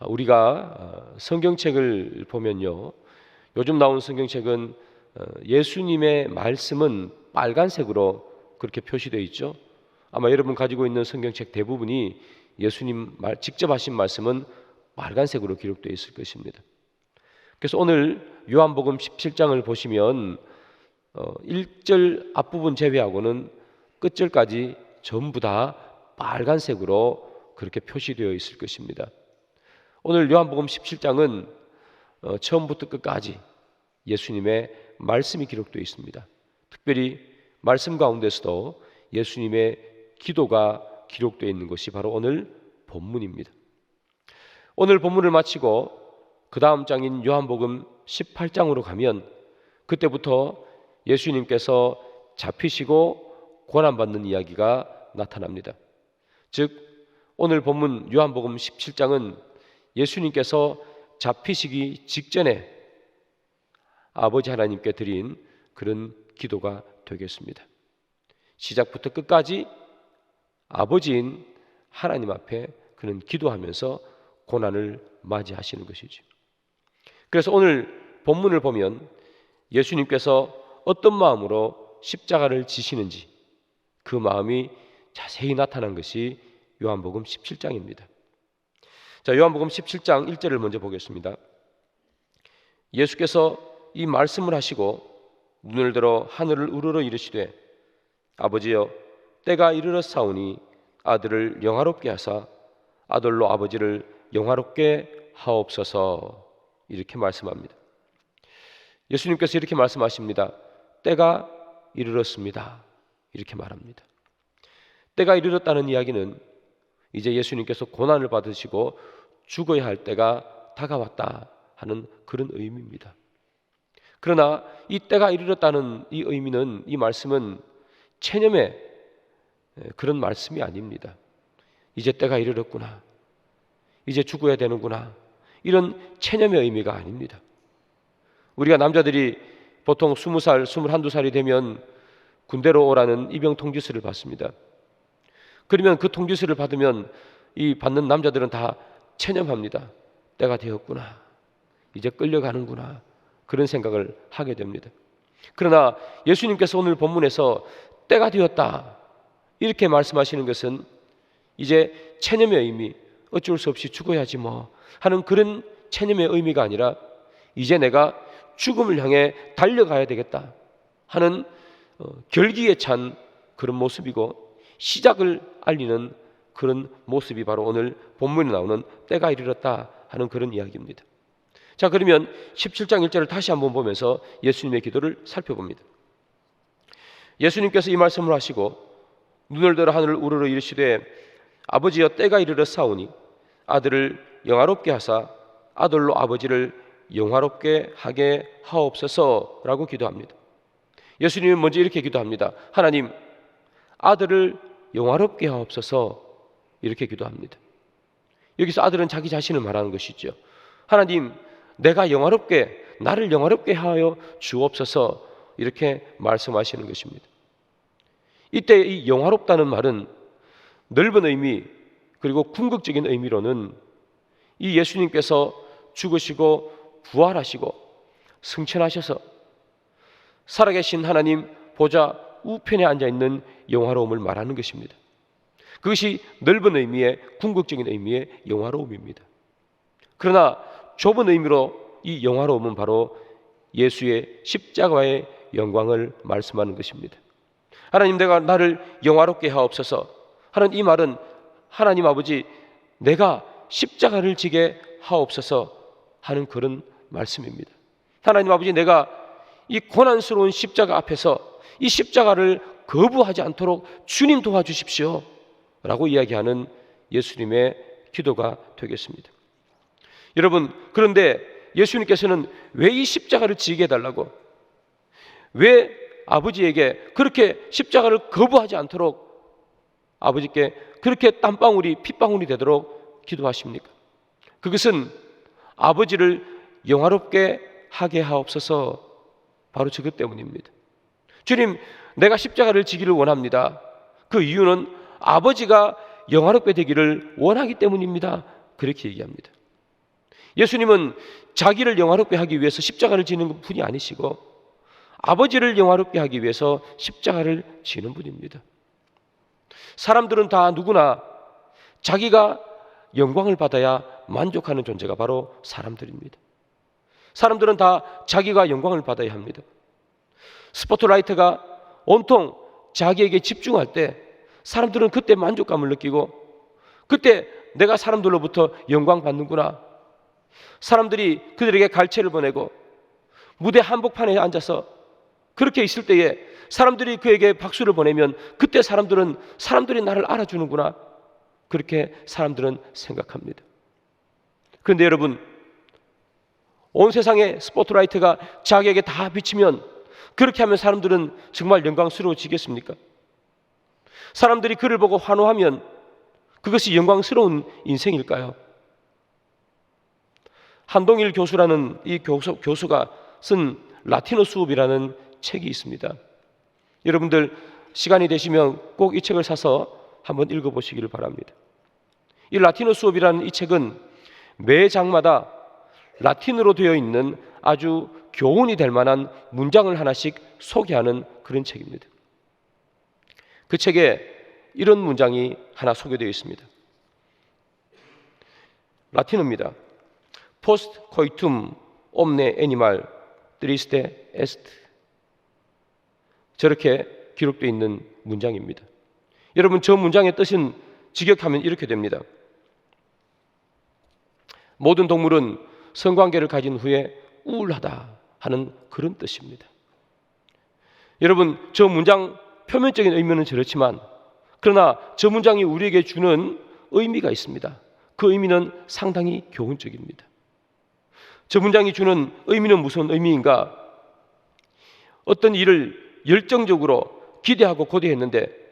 우리가 성경책을 보면요, 요즘 나온 성경책은 예수님의 말씀은 빨간색으로 그렇게 표시되어 있죠. 아마 여러분 가지고 있는 성경책 대부분이 예수님 직접 하신 말씀은 빨간색으로 기록되어 있을 것입니다. 그래서 오늘 요한복음 17장을 보시면 1절 앞부분 제외하고는 끝절까지 전부 다 빨간색으로 그렇게 표시되어 있을 것입니다. 오늘 요한복음 17장은 처음부터 끝까지 예수님의 말씀이 기록되어 있습니다. 특별히 말씀 가운데서도 예수님의 기도가 기록되어 있는 것이 바로 오늘 본문입니다. 오늘 본문을 마치고 그 다음 장인 요한복음 18장으로 가면 그때부터 예수님께서 잡히시고 고난받는 이야기가 나타납니다. 즉 오늘 본문 요한복음 17장은 예수님께서 잡히시기 직전에 아버지 하나님께 드린 그런 기도가 되겠습니다. 시작부터 끝까지 아버지인 하나님 앞에 그는 기도하면서 고난을 맞이하시는 것이죠. 그래서 오늘 본문을 보면 예수님께서 어떤 마음으로 십자가를 지시는지 그 마음이 자세히 나타난 것이 요한복음 17장입니다. 자, 요한복음 17장 1절을 먼저 보겠습니다. 예수께서 이 말씀을 하시고 눈을 들어 하늘을 우러러 이르시되 아버지여 때가 이르렀사오니 아들을 영화롭게 하사 아들로 아버지를 영화롭게 하옵소서, 이렇게 말씀합니다. 예수님께서 이렇게 말씀하십니다. 때가 이르렀습니다, 이렇게 말합니다. 때가 이르렀다는 이야기는 이제 예수님께서 고난을 받으시고 죽어야 할 때가 다가왔다 하는 그런 의미입니다. 그러나 이 때가 이르렀다는 이 의미는, 이 말씀은 체념의 그런 말씀이 아닙니다. 이제 때가 이르렀구나, 이제 죽어야 되는구나, 이런 체념의 의미가 아닙니다. 우리가 남자들이 보통 20살, 21살이 되면 군대로 오라는 입영 통지서를 받습니다. 그러면 그 통지서를 받으면 이 받는 남자들은 다 체념합니다. 때가 되었구나, 이제 끌려가는구나, 그런 생각을 하게 됩니다. 그러나 예수님께서 오늘 본문에서 때가 되었다 이렇게 말씀하시는 것은 이제 체념의 의미, 어쩔 수 없이 죽어야지 뭐 하는 그런 체념의 의미가 아니라 이제 내가 죽음을 향해 달려가야 되겠다 하는 결기에 찬 그런 모습이고 시작을 알리는 그런 모습이 바로 오늘 본문에 나오는 때가 이르렀다 하는 그런 이야기입니다. 자, 그러면 17장 1절을 다시 한번 보면서 예수님의 기도를 살펴봅니다. 예수님께서 이 말씀을 하시고 눈을 들어 하늘을 우러러 이르시되 아버지여 때가 이르렀사오니 아들을 영화롭게 하사 아들로 아버지를 영화롭게 하게 하옵소서라고 기도합니다. 예수님은 먼저 이렇게 기도합니다. 하나님, 아들을 영화롭게 하옵소서, 이렇게 기도합니다. 여기서 아들은 자기 자신을 말하는 것이죠. 하나님, 내가 영화롭게, 나를 영화롭게 하여 주옵소서, 이렇게 말씀하시는 것입니다. 이때 이 영화롭다는 말은 넓은 의미 그리고 궁극적인 의미로는 이 예수님께서 죽으시고 부활하시고 승천하셔서 살아계신 하나님 보좌 우편에 앉아있는 영화로움을 말하는 것입니다. 그것이 넓은 의미의 궁극적인 의미의 영화로움입니다. 그러나 좁은 의미로 이 영화로움은 바로 예수의 십자가의 영광을 말씀하는 것입니다. 하나님, 내가 나를 영화롭게 하옵소서 하는 이 말은 하나님 아버지, 내가 십자가를 지게 하옵소서 하는 그런 말씀입니다. 하나님 아버지, 내가 이 고난스러운 십자가 앞에서 이 십자가를 거부하지 않도록 주님 도와주십시오 라고 이야기하는 예수님의 기도가 되겠습니다. 여러분, 그런데 예수님께서는 왜 이 십자가를 지게 해달라고, 왜 아버지에게 그렇게 십자가를 거부하지 않도록 아버지께 그렇게 땀방울이 핏방울이 되도록 기도하십니까? 그것은 아버지를 영화롭게 하게 하옵소서, 바로 저것 때문입니다. 주님, 내가 십자가를 지기를 원합니다. 그 이유는 아버지가 영화롭게 되기를 원하기 때문입니다. 그렇게 얘기합니다. 예수님은 자기를 영화롭게 하기 위해서 십자가를 지는 분이 아니시고 아버지를 영화롭게 하기 위해서 십자가를 지는 분입니다. 사람들은 다 누구나 자기가 영광을 받아야 만족하는 존재가 바로 사람들입니다. 사람들은 다 자기가 영광을 받아야 합니다. 스포트라이트가 온통 자기에게 집중할 때 사람들은 그때 만족감을 느끼고 그때 내가 사람들로부터 영광 받는구나. 사람들이 그들에게 갈채를 보내고 무대 한복판에 앉아서 그렇게 있을 때에 사람들이 그에게 박수를 보내면 그때 사람들이 나를 알아주는구나. 그렇게 사람들은 생각합니다. 그런데 여러분, 온 세상의 스포트라이트가 자기에게 다 비치면 그렇게 하면 사람들은 정말 영광스러워지겠습니까? 사람들이 그를 보고 환호하면 그것이 영광스러운 인생일까요? 한동일 교수라는 이 교수가 쓴 라티노 수업이라는 책이 있습니다. 여러분들 시간이 되시면 꼭 이 책을 사서 한번 읽어보시기를 바랍니다. 이 라티노 수업이라는 이 책은 매 장마다 라틴어로 되어 있는 아주 교훈이 될 만한 문장을 하나씩 소개하는 그런 책입니다. 그 책에 이런 문장이 하나 소개되어 있습니다. 라틴어입니다. Post coitum omne animal triste est. 저렇게 기록되어 있는 문장입니다. 여러분, 저 문장의 뜻은 직역하면 이렇게 됩니다. 모든 동물은 성관계를 가진 후에 우울하다 하는 그런 뜻입니다. 여러분, 저 문장 표면적인 의미는 저렇지만 그러나 저 문장이 우리에게 주는 의미가 있습니다. 그 의미는 상당히 교훈적입니다. 저 문장이 주는 의미는 무슨 의미인가? 어떤 일을 열정적으로 기대하고 고대했는데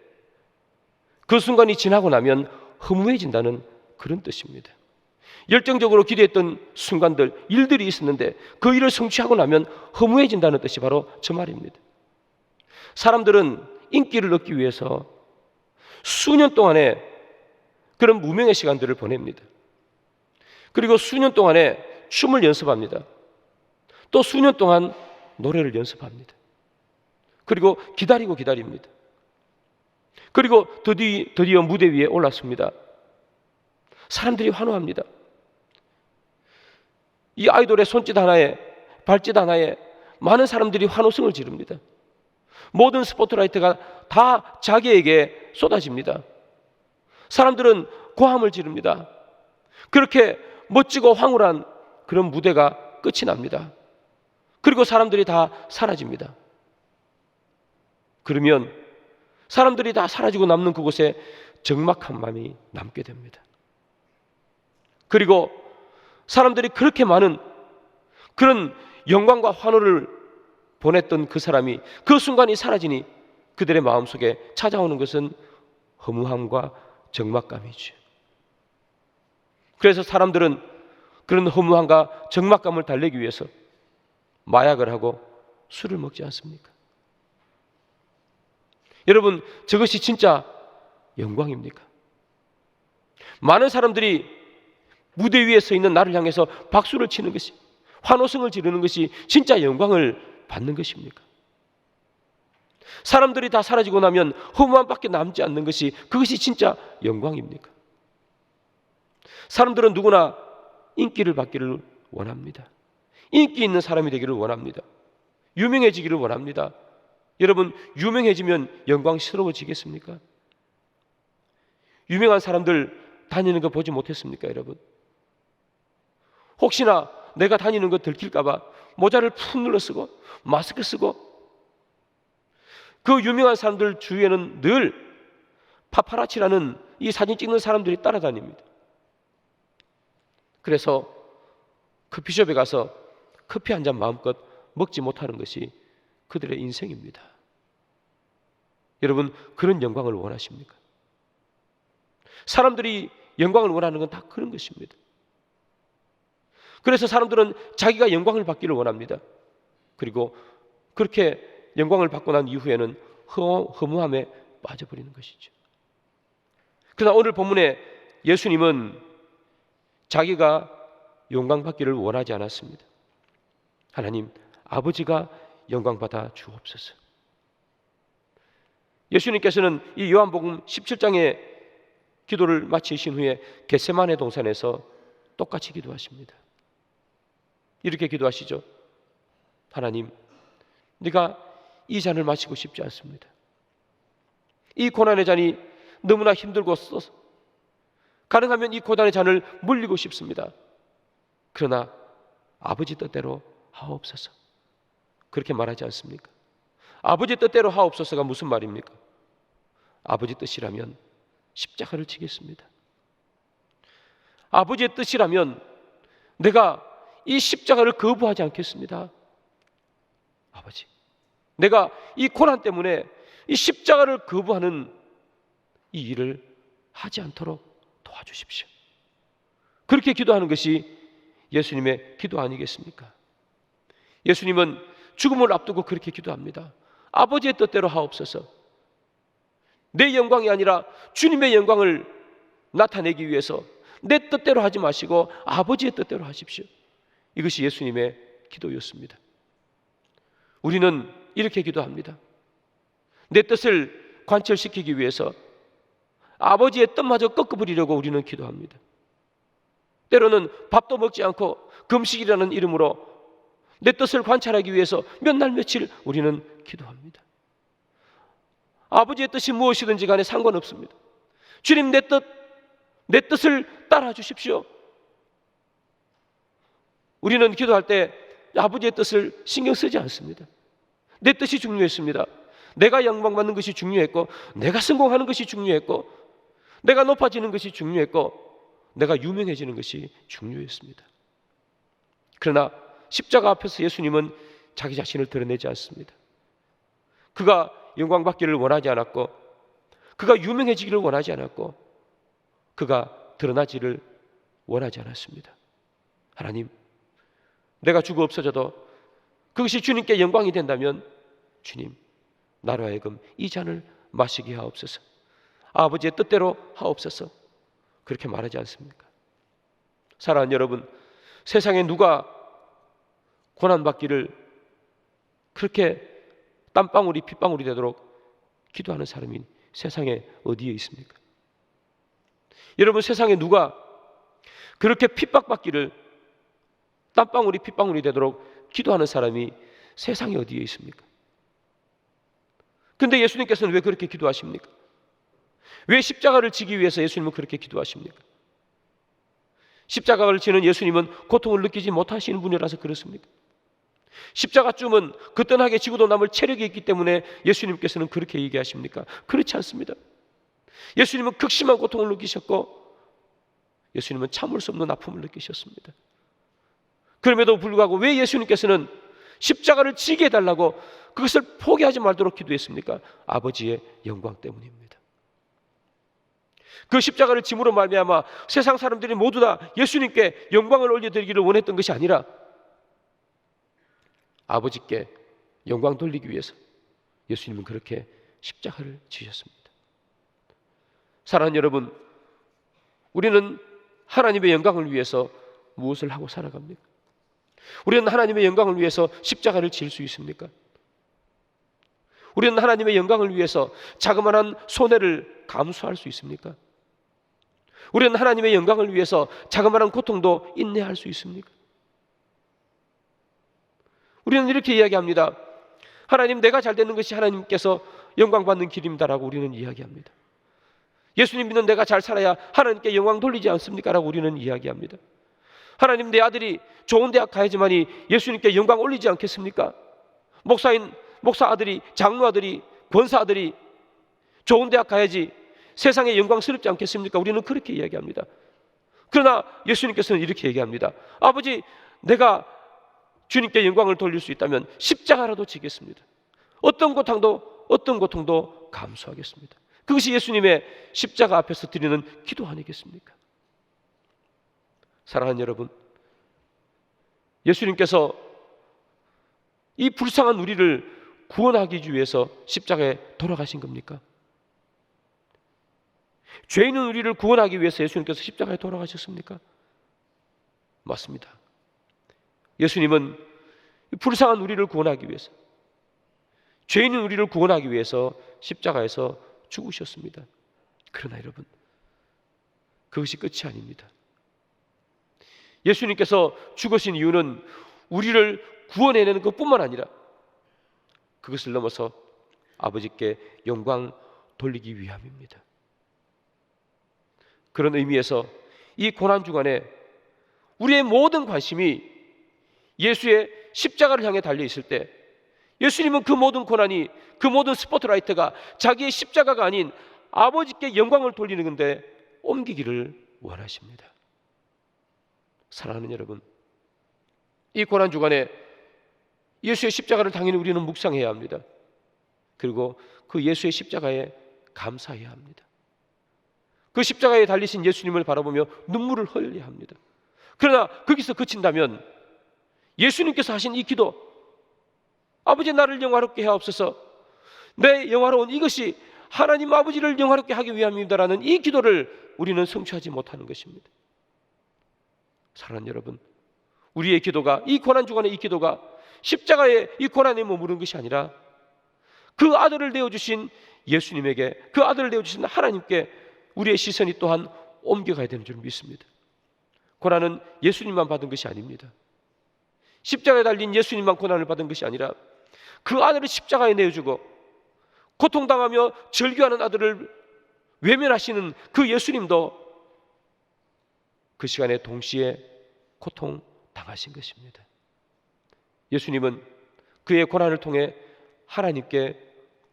그 순간이 지나고 나면 허무해진다는 그런 뜻입니다. 열정적으로 기대했던 순간들, 일들이 있었는데 그 일을 성취하고 나면 허무해진다는 뜻이 바로 저 말입니다. 사람들은 인기를 얻기 위해서 수년 동안의 그런 무명의 시간들을 보냅니다. 그리고 수년 동안에 춤을 연습합니다. 또 수년 동안 노래를 연습합니다. 그리고 기다립니다. 그리고 드디어 무대 위에 올랐습니다. 사람들이 환호합니다. 이 아이돌의 손짓 하나에, 발짓 하나에 많은 사람들이 환호성을 지릅니다. 모든 스포트라이트가 다 자기에게 쏟아집니다. 사람들은 고함을 지릅니다. 그렇게 멋지고 황홀한 그런 무대가 끝이 납니다. 그리고 사람들이 다 사라집니다. 그러면 사람들이 다 사라지고 남는 그곳에 적막한 마음이 남게 됩니다. 그리고 사람들이 그렇게 많은 그런 영광과 환호를 보냈던 그 사람이 그 순간이 사라지니 그들의 마음속에 찾아오는 것은 허무함과 적막감이죠. 그래서 사람들은 그런 허무함과 적막감을 달래기 위해서 마약을 하고 술을 먹지 않습니까? 여러분, 저것이 진짜 영광입니까? 많은 사람들이 무대 위에 서 있는 나를 향해서 박수를 치는 것이, 환호성을 지르는 것이 진짜 영광을 받는 것입니까? 사람들이 다 사라지고 나면 허무함밖에 남지 않는 것이, 그것이 진짜 영광입니까? 사람들은 누구나 인기를 받기를 원합니다. 인기 있는 사람이 되기를 원합니다. 유명해지기를 원합니다. 여러분, 유명해지면 영광스러워지겠습니까? 유명한 사람들 다니는 거 보지 못했습니까, 여러분? 혹시나 내가 다니는 거 들킬까봐 모자를 푹 눌러 쓰고 마스크 쓰고, 그 유명한 사람들 주위에는 늘 파파라치라는 이 사진 찍는 사람들이 따라다닙니다. 그래서 커피숍에 가서 커피 한 잔 마음껏 먹지 못하는 것이 그들의 인생입니다. 여러분, 그런 영광을 원하십니까? 사람들이 영광을 원하는 건 다 그런 것입니다. 그래서 사람들은 자기가 영광을 받기를 원합니다. 그리고 그렇게 영광을 받고 난 이후에는 허무함에 빠져버리는 것이죠. 그러나 오늘 본문에 예수님은 자기가 영광받기를 원하지 않았습니다. 하나님, 아버지가 영광받아 주옵소서. 예수님께서는 이 요한복음 17장의 기도를 마치신 후에 겟세마네 동산에서 똑같이 기도하십니다. 이렇게 기도하시죠. 하나님, 네가 이 잔을 마시고 싶지 않습니다. 이 고난의 잔이 너무나 힘들고 써서 가능하면 이 고난의 잔을 물리고 싶습니다. 그러나 아버지 뜻대로 하옵소서. 그렇게 말하지 않습니까? 아버지 뜻대로 하옵소서가 무슨 말입니까? 아버지 뜻이라면 십자가를 지겠습니다. 아버지의 뜻이라면 내가 이 십자가를 거부하지 않겠습니다. 아버지, 내가 이 고난 때문에 이 십자가를 거부하는 이 일을 하지 않도록 도와주십시오. 그렇게 기도하는 것이 예수님의 기도 아니겠습니까? 예수님은 죽음을 앞두고 그렇게 기도합니다. 아버지의 뜻대로 하옵소서. 내 영광이 아니라 주님의 영광을 나타내기 위해서 내 뜻대로 하지 마시고 아버지의 뜻대로 하십시오. 이것이 예수님의 기도였습니다. 우리는 이렇게 기도합니다. 내 뜻을 관철시키기 위해서 아버지의 뜻마저 꺾어버리려고 우리는 기도합니다. 때로는 밥도 먹지 않고 금식이라는 이름으로 내 뜻을 관찰하기 위해서 몇 날 며칠 우리는 기도합니다. 아버지의 뜻이 무엇이든지 간에 상관없습니다. 주님, 내 뜻을 따라 주십시오. 우리는 기도할 때 아버지의 뜻을 신경 쓰지 않습니다. 내 뜻이 중요했습니다. 내가 영광받는 것이 중요했고, 내가 성공하는 것이 중요했고, 내가 높아지는 것이 중요했고, 내가 유명해지는 것이 중요했습니다. 그러나 십자가 앞에서 예수님은 자기 자신을 드러내지 않습니다. 그가 영광받기를 원하지 않았고, 그가 유명해지기를 원하지 않았고, 그가 드러나지를 원하지 않았습니다. 하나님, 내가 죽어 없어져도 그것이 주님께 영광이 된다면 주님, 나로 하여금 이 잔을 마시게 하옵소서. 아버지의 뜻대로 하옵소서. 그렇게 말하지 않습니까? 사랑하는 여러분, 세상에 누가 고난받기를 그렇게 땀방울이 핏방울이 되도록 기도하는 사람이 세상에 어디에 있습니까? 여러분, 세상에 누가 그렇게 핍박받기를 땀방울이 핏방울이 되도록 기도하는 사람이 세상에 어디에 있습니까? 근데 예수님께서는 왜 그렇게 기도하십니까? 왜 십자가를 지기 위해서 예수님은 그렇게 기도하십니까? 십자가를 지는 예수님은 고통을 느끼지 못하시는 분이라서 그렇습니까? 십자가쯤은 거뜬하게 지고도 남을 체력이 있기 때문에 예수님께서는 그렇게 얘기하십니까? 그렇지 않습니다. 예수님은 극심한 고통을 느끼셨고 예수님은 참을 수 없는 아픔을 느끼셨습니다. 그럼에도 불구하고 왜 예수님께서는 십자가를 지게 해달라고 그것을 포기하지 말도록 기도했습니까? 아버지의 영광 때문입니다. 그 십자가를 짐으로 말미암아 세상 사람들이 모두 다 예수님께 영광을 올려드리기를 원했던 것이 아니라 아버지께 영광 돌리기 위해서 예수님은 그렇게 십자가를 지셨습니다. 사랑하는 여러분, 우리는 하나님의 영광을 위해서 무엇을 하고 살아갑니까? 우리는 하나님의 영광을 위해서 십자가를 질 수 있습니까? 우리는 하나님의 영광을 위해서 자그마한 손해를 감수할 수 있습니까? 우리는 하나님의 영광을 위해서 자그마한 고통도 인내할 수 있습니까? 우리는 이렇게 이야기합니다. 하나님, 내가 잘 되는 것이 하나님께서 영광받는 길입니다라고 우리는 이야기합니다. 예수님 믿는 내가 잘 살아야 하나님께 영광 돌리지 않습니까? 라고 우리는 이야기합니다. 하나님, 내 아들이 좋은 대학 가야지만이 예수님께 영광 올리지 않겠습니까? 목사 아들이, 장로 아들이, 권사 아들이 좋은 대학 가야지 세상에 영광스럽지 않겠습니까? 우리는 그렇게 이야기합니다. 그러나 예수님께서는 이렇게 얘기합니다. 아버지, 내가 주님께 영광을 돌릴 수 있다면 십자가라도 지겠습니다. 어떤 고통도 감수하겠습니다. 그것이 예수님의 십자가 앞에서 드리는 기도 아니겠습니까? 사랑하는 여러분, 예수님께서 이 불쌍한 우리를 구원하기 위해서 십자가에 돌아가신 겁니까? 죄 있는 우리를 구원하기 위해서 예수님께서 십자가에 돌아가셨습니까? 맞습니다. 예수님은 불쌍한 우리를 구원하기 위해서, 죄인인 우리를 구원하기 위해서 십자가에서 죽으셨습니다. 그러나 여러분, 그것이 끝이 아닙니다. 예수님께서 죽으신 이유는 우리를 구원해내는 것뿐만 아니라 그것을 넘어서 아버지께 영광 돌리기 위함입니다. 그런 의미에서 이 고난 주간에 우리의 모든 관심이 예수의 십자가를 향해 달려 있을 때, 예수님은 그 모든 고난이, 그 모든 스포트라이트가 자기의 십자가가 아닌 아버지께 영광을 돌리는 건데 옮기기를 원하십니다. 사랑하는 여러분, 이 고난 주간에 예수의 십자가를 당연히 우리는 묵상해야 합니다. 그리고 그 예수의 십자가에 감사해야 합니다. 그 십자가에 달리신 예수님을 바라보며 눈물을 흘려야 합니다. 그러나 거기서 그친다면 예수님께서 하신 이 기도, 아버지 나를 영화롭게 하옵소서, 내 영화로운 이것이 하나님 아버지를 영화롭게 하기 위함입니다라는 이 기도를 우리는 성취하지 못하는 것입니다. 사랑하는 여러분, 우리의 기도가, 이 고난 주간의 이 기도가 십자가의 이 고난에 머무른 것이 아니라 그 아들을 내어주신 예수님에게, 그 아들을 내어주신 하나님께 우리의 시선이 또한 옮겨가야 되는 줄 믿습니다. 고난은 예수님만 받은 것이 아닙니다. 십자가에 달린 예수님만 고난을 받은 것이 아니라 그 아들을 십자가에 내어주고 고통당하며 절규하는 아들을 외면하시는 그 예수님도 그 시간에 동시에 고통당하신 것입니다. 예수님은 그의 고난을 통해 하나님께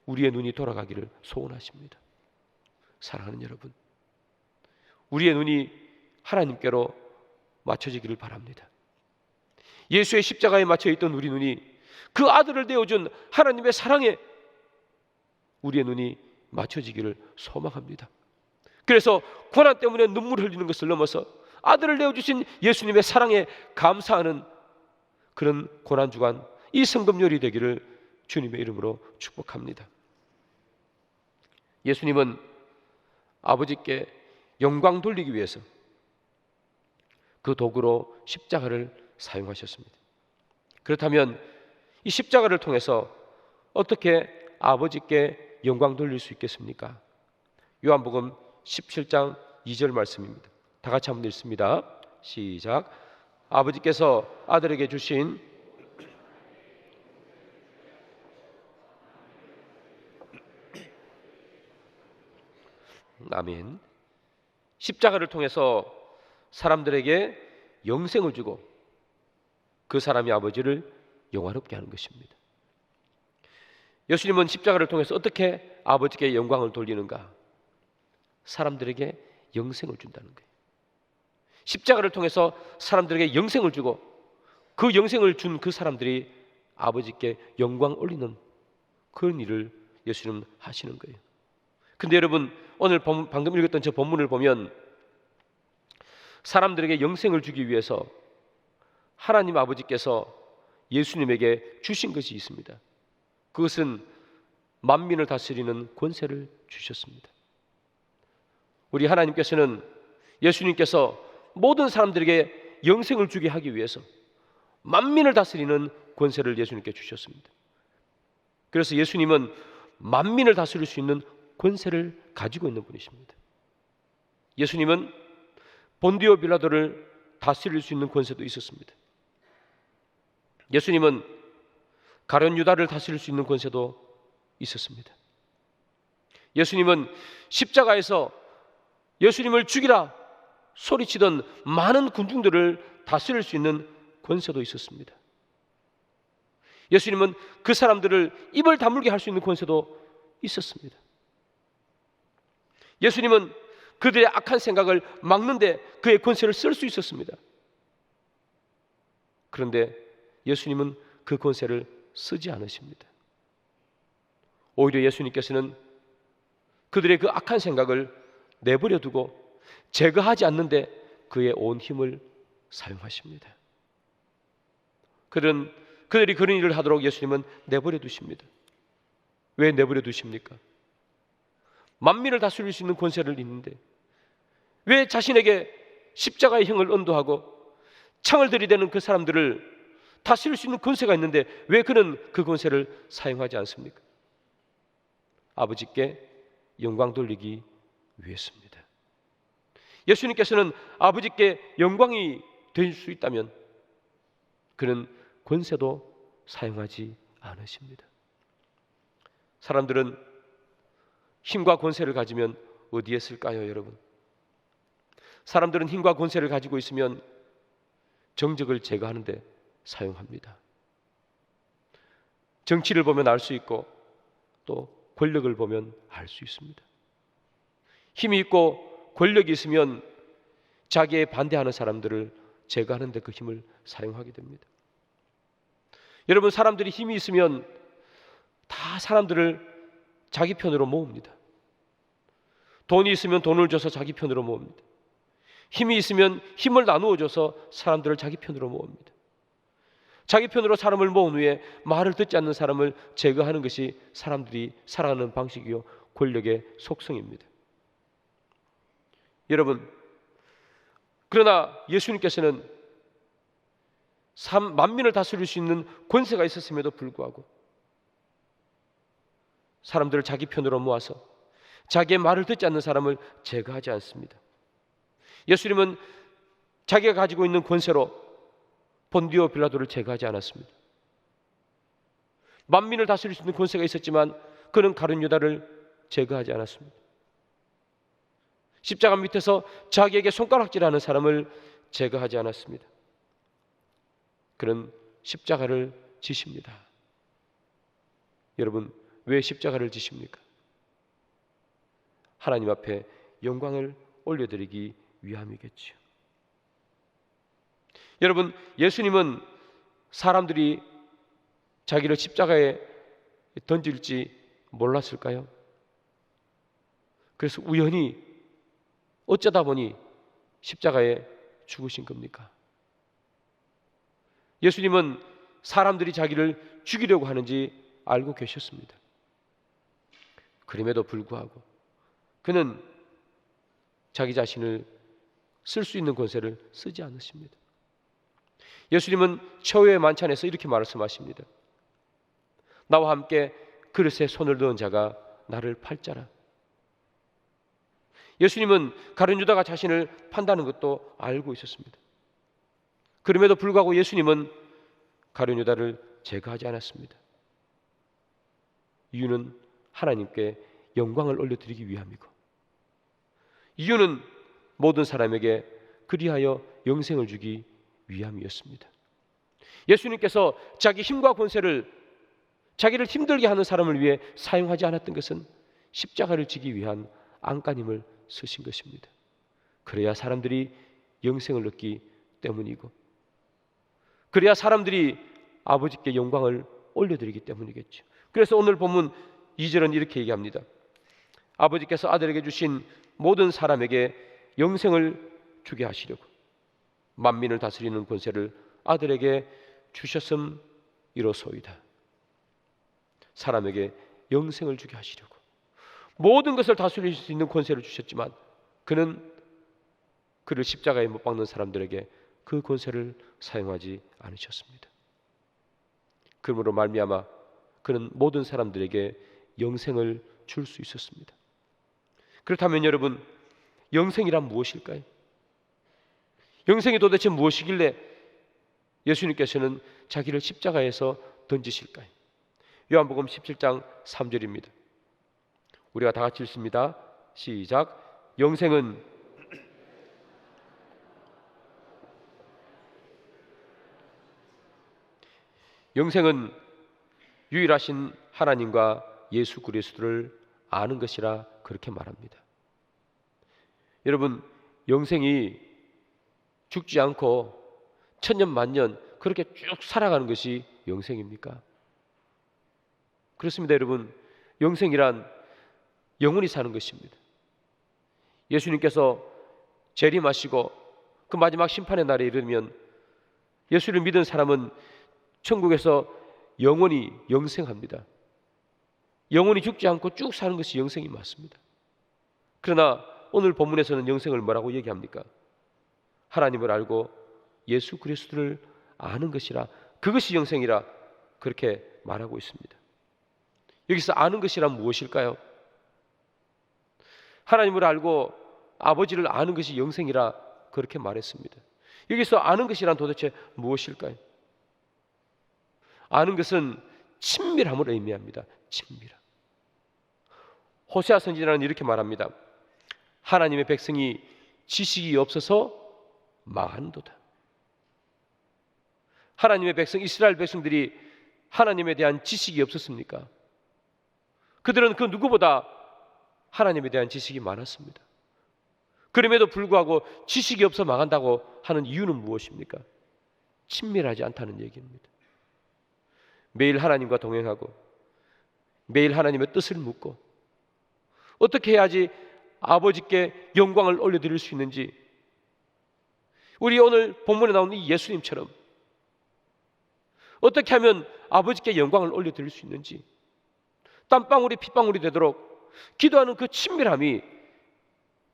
우리의 눈이 돌아가기를 소원하십니다. 사랑하는 여러분, 우리의 눈이 하나님께로 맞춰지기를 바랍니다. 예수의 십자가에 맞춰있던 우리 눈이 그 아들을 내어준 하나님의 사랑에 우리의 눈이 맞춰지기를 소망합니다. 그래서 고난 때문에 눈물을 흘리는 것을 넘어서 아들을 내어주신 예수님의 사랑에 감사하는 그런 고난주간, 이 성금요일이 되기를 주님의 이름으로 축복합니다. 예수님은 아버지께 영광 돌리기 위해서 그 도구로 십자가를 사용하셨습니다. 그렇다면 이 십자가를 통해서 어떻게 아버지께 영광 돌릴 수 있겠습니까? 요한복음 17장 2절 말씀입니다. 다 같이 한번 읽습니다. 시작. 아버지께서 아들에게 주신 아멘. 십자가를 통해서 사람들에게 영생을 주고 그 사람이 아버지를 영화롭게 하는 것입니다. 예수님은 십자가를 통해서 어떻게 아버지께 영광을 돌리는가? 사람들에게 영생을 준다는 거예요. 십자가를 통해서 사람들에게 영생을 주고 그 영생을 준 그 사람들이 아버지께 영광 올리는 그런 일을 예수님은 하시는 거예요. 근데 여러분, 오늘 방금 읽었던 저 본문을 보면 사람들에게 영생을 주기 위해서 하나님 아버지께서 예수님에게 주신 것이 있습니다. 그것은 만민을 다스리는 권세를 주셨습니다. 우리 하나님께서는 예수님께서 모든 사람들에게 영생을 주게 하기 위해서 만민을 다스리는 권세를 예수님께 주셨습니다. 그래서 예수님은 만민을 다스릴 수 있는 권세를 가지고 있는 분이십니다. 예수님은 본디오 빌라도를 다스릴 수 있는 권세도 있었습니다. 예수님은 가룟 유다를 다스릴 수 있는 권세도 있었습니다. 예수님은 십자가에서 예수님을 죽이라 소리치던 많은 군중들을 다스릴 수 있는 권세도 있었습니다. 예수님은 그 사람들을 입을 다물게 할 수 있는 권세도 있었습니다. 예수님은 그들의 악한 생각을 막는데 그의 권세를 쓸 수 있었습니다. 그런데 예수님은 그 권세를 쓰지 않으십니다. 오히려 예수님께서는 그들의 그 악한 생각을 내버려 두고 제거하지 않는데 그의 온 힘을 사용하십니다. 그들이 그런 일을 하도록 예수님은 내버려 두십니다. 왜 내버려 두십니까? 만민을 다스릴 수 있는 권세를 있는데 왜 자신에게 십자가의 형을 언도하고 창을 들이대는 그 사람들을 다스릴 수 있는 권세가 있는데 왜 그는 그 권세를 사용하지 않습니까? 아버지께 영광 돌리기 위해서입니다. 예수님께서는 아버지께 영광이 될 수 있다면 그는 권세도 사용하지 않으십니다. 사람들은 힘과 권세를 가지면 어디에 쓸까요, 여러분? 사람들은 힘과 권세를 가지고 있으면 정적을 제거하는 데 사용합니다. 정치를 보면 알 수 있고 또 권력을 보면 알 수 있습니다. 힘이 있고 권력이 있으면 자기에 반대하는 사람들을 제거하는 데 그 힘을 사용하게 됩니다. 여러분, 사람들이 힘이 있으면 다 사람들을 자기 편으로 모읍니다. 돈이 있으면 돈을 줘서 자기 편으로 모읍니다. 힘이 있으면 힘을 나누어 줘서 사람들을 자기 편으로 모읍니다. 자기 편으로 사람을 모은 후에 말을 듣지 않는 사람을 제거하는 것이 사람들이 살아가는 방식이요 권력의 속성입니다. 여러분, 그러나 예수님께서는 만민을 다스릴 수 있는 권세가 있었음에도 불구하고 사람들을 자기 편으로 모아서 자기의 말을 듣지 않는 사람을 제거하지 않습니다. 예수님은 자기가 가지고 있는 권세로 본디오 빌라도를 제거하지 않았습니다. 만민을 다스릴 수 있는 권세가 있었지만 그는 가룟 유다를 제거하지 않았습니다. 십자가 밑에서 자기에게 손가락질하는 사람을 제거하지 않았습니다. 그는 십자가를 지십니다. 여러분, 왜 십자가를 지십니까? 하나님 앞에 영광을 올려드리기 위함이겠지요. 여러분, 예수님은 사람들이 자기를 십자가에 던질지 몰랐을까요? 그래서 우연히 어쩌다 보니 십자가에 죽으신 겁니까? 예수님은 사람들이 자기를 죽이려고 하는지 알고 계셨습니다. 그럼에도 불구하고 그는 자기 자신을 쓸 수 있는 권세를 쓰지 않으십니다. 예수님은 최후의 만찬에서 이렇게 말씀하십니다. 나와 함께 그릇에 손을 넣은 자가 나를 팔자라. 예수님은 가룟 유다가 자신을 판다는 것도 알고 있었습니다. 그럼에도 불구하고 예수님은 가룟 유다를 제거하지 않았습니다. 이유는 하나님께 영광을 올려드리기 위함이고, 이유는 모든 사람에게 그리하여 영생을 주기 위함이었습니다. 예수님께서 자기 힘과 권세를 자기를 힘들게 하는 사람을 위해 사용하지 않았던 것은 십자가를 지기 위한 안간힘을 쓰신 것입니다. 그래야 사람들이 영생을 얻기 때문이고, 그래야 사람들이 아버지께 영광을 올려드리기 때문이겠죠. 그래서 오늘 본문 2절은 이렇게 얘기합니다. 아버지께서 아들에게 주신 모든 사람에게 영생을 주게 하시려고 만민을 다스리는 권세를 아들에게 주셨음이로소이다. 사람에게 영생을 주게 하시려고 모든 것을 다스릴 수 있는 권세를 주셨지만 그는 그를 십자가에 못 박는 사람들에게 그 권세를 사용하지 않으셨습니다. 그러므로 말미암아 그는 모든 사람들에게 영생을 줄 수 있었습니다. 그렇다면 여러분, 영생이란 무엇일까요? 영생이 도대체 무엇이길래 예수님께서는 자기를 십자가에서 던지실까요? 요한복음 17장 3절입니다. 우리가 다 같이 읽습니다. 시작. 영생은 유일하신 하나님과 예수 그리스도를 아는 것이라 그렇게 말합니다. 여러분, 영생이 죽지 않고 천년 만년 그렇게 쭉 살아가는 것이 영생입니까? 그렇습니다. 여러분, 영생이란 영원히 사는 것입니다. 예수님께서 재림하시고 그 마지막 심판의 날에 이르면 예수를 믿은 사람은 천국에서 영원히 영생합니다. 영원히 죽지 않고 쭉 사는 것이 영생이 맞습니다. 그러나 오늘 본문에서는 영생을 뭐라고 얘기합니까? 하나님을 알고 예수 그리스도를 아는 것이라, 그것이 영생이라 그렇게 말하고 있습니다. 여기서 아는 것이란 무엇일까요? 하나님을 알고 아버지를 아는 것이 영생이라 그렇게 말했습니다. 여기서 아는 것이란 도대체 무엇일까요? 아는 것은 친밀함을 의미합니다. 친밀함. 호세아 선지자는 이렇게 말합니다. 하나님의 백성이 지식이 없어서 망한도다. 하나님의 백성, 이스라엘 백성들이 하나님에 대한 지식이 없었습니까? 그들은 그 누구보다 하나님에 대한 지식이 많았습니다. 그럼에도 불구하고 지식이 없어 망한다고 하는 이유는 무엇입니까? 친밀하지 않다는 얘기입니다. 매일 하나님과 동행하고 매일 하나님의 뜻을 묻고 어떻게 해야지 아버지께 영광을 올려드릴 수 있는지, 우리 오늘 본문에 나오는 이 예수님처럼 어떻게 하면 아버지께 영광을 올려드릴 수 있는지, 땀방울이 핏방울이 되도록 기도하는 그 친밀함이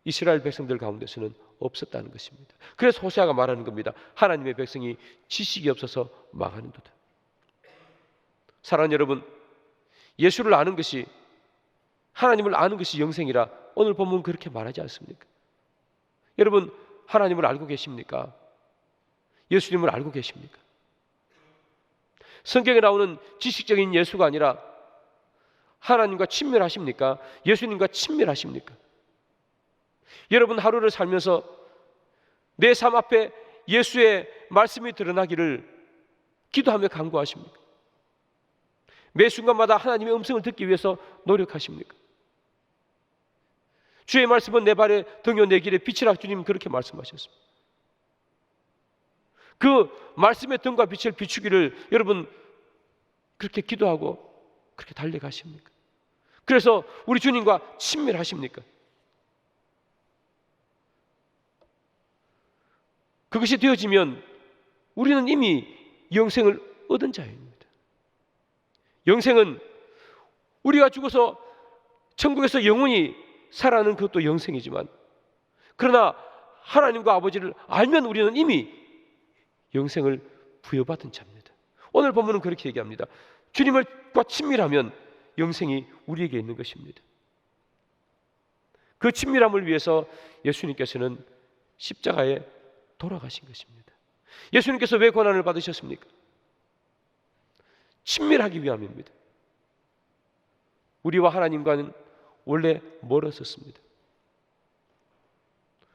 이스라엘 백성들 가운데서는 없었다는 것입니다. 그래서 호세아가 말하는 겁니다. 하나님의 백성이 지식이 없어서 망하는도다. 사랑하는 여러분, 예수를 아는 것이, 하나님을 아는 것이 영생이라 오늘 본문 그렇게 말하지 않습니까? 여러분, 하나님을 알고 계십니까? 예수님을 알고 계십니까? 성경에 나오는 지식적인 예수가 아니라 하나님과 친밀하십니까? 예수님과 친밀하십니까? 여러분, 하루를 살면서 내 삶 앞에 예수의 말씀이 드러나기를 기도하며 간구하십니까? 매 순간마다 하나님의 음성을 듣기 위해서 노력하십니까? 주의 말씀은 내 발에 등이요 내 길에 빛이라, 주님 그렇게 말씀하셨습니다. 그 말씀의 등과 빛을 비추기를 여러분 그렇게 기도하고 그렇게 달려가십니까? 그래서 우리 주님과 친밀하십니까? 그것이 되어지면 우리는 이미 영생을 얻은 자입니다. 영생은 우리가 죽어서 천국에서 영원히 살아가는 그것도 영생이지만, 그러나 하나님과 아버지를 알면 우리는 이미 영생을 부여받은 자입니다. 오늘 본문은 그렇게 얘기합니다. 주님과 친밀하면 영생이 우리에게 있는 것입니다. 그 친밀함을 위해서 예수님께서는 십자가에 돌아가신 것입니다. 예수님께서 왜 고난을 받으셨습니까? 친밀하기 위함입니다. 우리와 하나님과는 원래 멀었었습니다.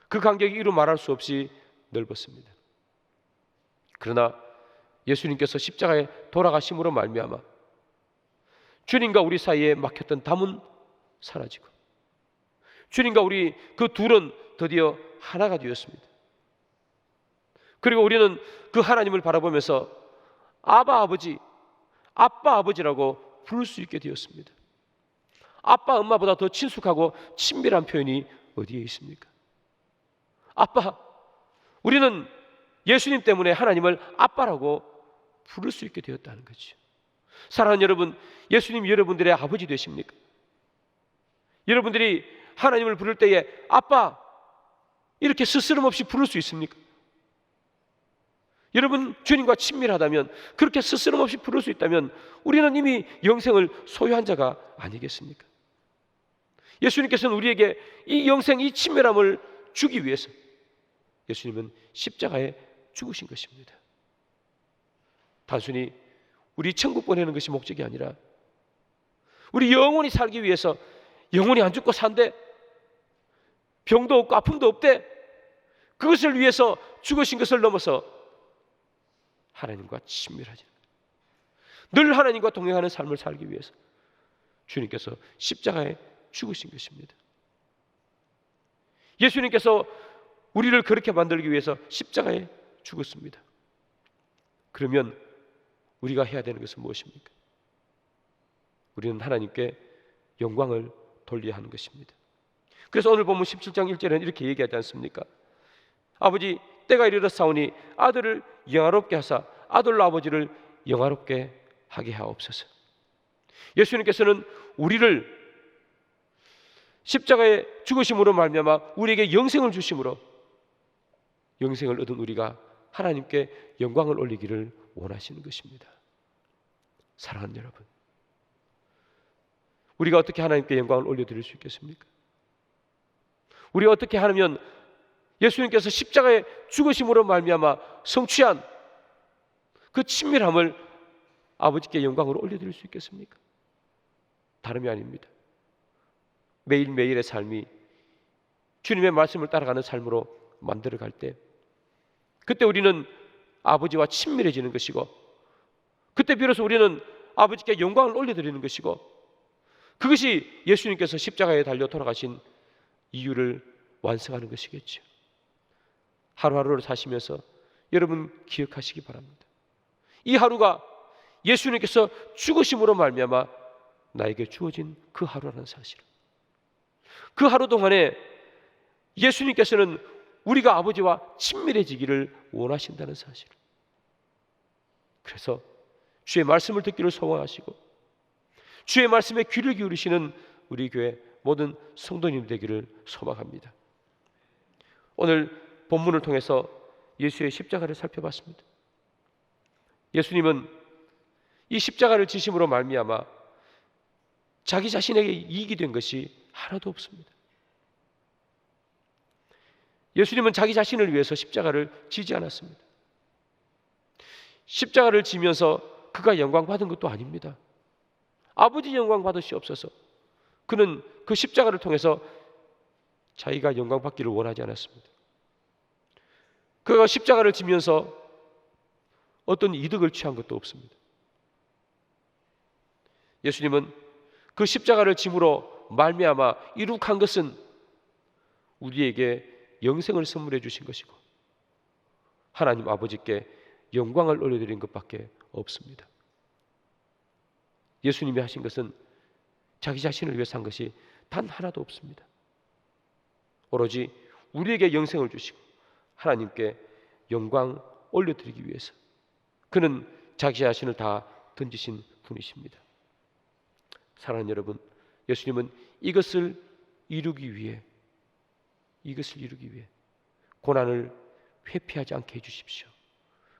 그 간격이 이루 말할 수 없이 넓었습니다. 그러나 예수님께서 십자가에 돌아가심으로 말미암아 주님과 우리 사이에 막혔던 담은 사라지고, 주님과 우리 그 둘은 드디어 하나가 되었습니다. 그리고 우리는 그 하나님을 바라보면서 아바 아버지, 아빠 아버지라고 부를 수 있게 되었습니다. 아빠 엄마보다 더 친숙하고 친밀한 표현이 어디에 있습니까? 아빠, 우리는 예수님 때문에 하나님을 아빠라고 부를 수 있게 되었다는 거죠. 사랑하는 여러분, 예수님 여러분들의 아버지 되십니까? 여러분들이 하나님을 부를 때에 아빠 이렇게 스스럼 없이 부를 수 있습니까? 여러분 주님과 친밀하다면, 그렇게 스스럼 없이 부를 수 있다면 우리는 이미 영생을 소유한 자가 아니겠습니까? 예수님께서는 우리에게 이 영생, 이 친밀함을 주기 위해서 예수님은 십자가에 죽으신 것입니다. 단순히 우리 천국 보내는 것이 목적이 아니라 우리 영원히 살기 위해서, 영원히 안 죽고 산대, 병도 없고 아픔도 없대, 그것을 위해서 죽으신 것을 넘어서 하나님과 친밀하지, 늘 하나님과 동행하는 삶을 살기 위해서 주님께서 십자가에 죽으신 것입니다. 예수님께서 우리를 그렇게 만들기 위해서 십자가에 죽었습니다. 그러면 우리가 해야 되는 것은 무엇입니까? 우리는 하나님께 영광을 돌려야 하는 것입니다. 그래서 오늘 보면 17장 1절에는 이렇게 얘기하지 않습니까? 아버지, 때가 이르렀사오니 아들을 영화롭게 하사 아들로 아버지를 영화롭게 하게 하옵소서. 예수님께서는 우리를 십자가에 죽으심으로 말미암아 우리에게 영생을 주심으로 영생을 얻은 우리가 하나님께 영광을 올리기를 원하시는 것입니다. 사랑하는 여러분, 우리가 어떻게 하나님께 영광을 올려드릴 수 있겠습니까? 우리가 어떻게 하면 예수님께서 십자가의 죽으심으로 말미암아 성취한 그 친밀함을 아버지께 영광으로 올려드릴 수 있겠습니까? 다름이 아닙니다. 매일매일의 삶이 주님의 말씀을 따라가는 삶으로 만들어갈 때, 그때 우리는 아버지와 친밀해지는 것이고, 그때 비로소 우리는 아버지께 영광을 올려드리는 것이고, 그것이 예수님께서 십자가에 달려 돌아가신 이유를 완성하는 것이겠죠. 하루하루를 사시면서 여러분 기억하시기 바랍니다. 이 하루가 예수님께서 죽으심으로 말미암아 나에게 주어진 그 하루라는 사실을, 그 하루 동안에 예수님께서는 우리가 아버지와 친밀해지기를 원하신다는 사실을, 그래서 주의 말씀을 듣기를 소원하시고 주의 말씀에 귀를 기울이시는 우리 교회 모든 성도님 되기를 소망합니다. 오늘 본문을 통해서 예수의 십자가를 살펴봤습니다. 예수님은 이 십자가를 지심으로 말미암아 자기 자신에게 이익이 된 것이 하나도 없습니다. 예수님은 자기 자신을 위해서 십자가를 지지 않았습니다. 십자가를 지면서 그가 영광 받은 것도 아닙니다. 아버지 영광 받으시옵소서. 그는 그 십자가를 통해서 자기가 영광 받기를 원하지 않았습니다. 그가 십자가를 지면서 어떤 이득을 취한 것도 없습니다. 예수님은 그 십자가를 짐으로 말미암아 이룩한 것은 우리에게 영생을 선물해 주신 것이고 하나님 아버지께 영광을 올려드린 것밖에 없습니다. 예수님이 하신 것은 자기 자신을 위해서 한 것이 단 하나도 없습니다. 오로지 우리에게 영생을 주시고 하나님께 영광 올려드리기 위해서 그는 자기 자신을 다 던지신 분이십니다. 사랑하는 여러분, 예수님은 이것을 이루기 위해 고난을 회피하지 않게 해주십시오.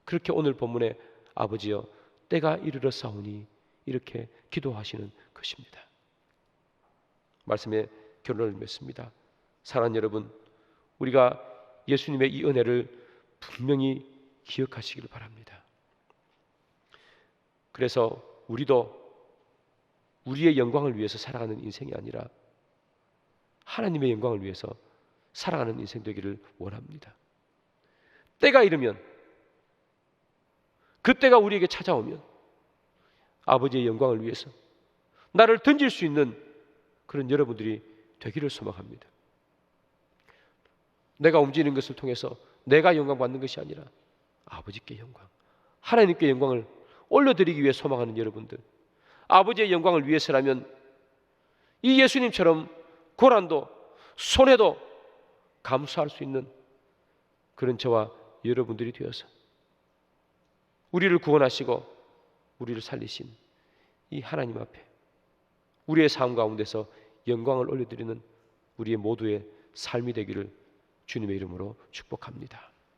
그렇게 오늘 본문에 아버지여 때가 이르렀사오니 이렇게 기도하시는 것입니다. 말씀의 결론을 맺습니다. 사랑하는 여러분, 우리가 예수님의 이 은혜를 분명히 기억하시길 바랍니다. 그래서 우리도 우리의 영광을 위해서 살아가는 인생이 아니라 하나님의 영광을 위해서 살아가는 인생 되기를 원합니다. 때가 이르면, 그때가 우리에게 찾아오면 아버지의 영광을 위해서 나를 던질 수 있는 그런 여러분들이 되기를 소망합니다. 내가 움직이는 것을 통해서 내가 영광 받는 것이 아니라 아버지께 영광, 하나님께 영광을 올려드리기 위해 소망하는 여러분들, 아버지의 영광을 위해서라면 이 예수님처럼 고난도 손해도 감수할 수 있는 그런 저와 여러분들이 되어서 우리를 구원하시고 우리를 살리신 이 하나님 앞에 우리의 삶 가운데서 영광을 올려드리는 우리의 모두의 삶이 되기를 주님의 이름으로 축복합니다.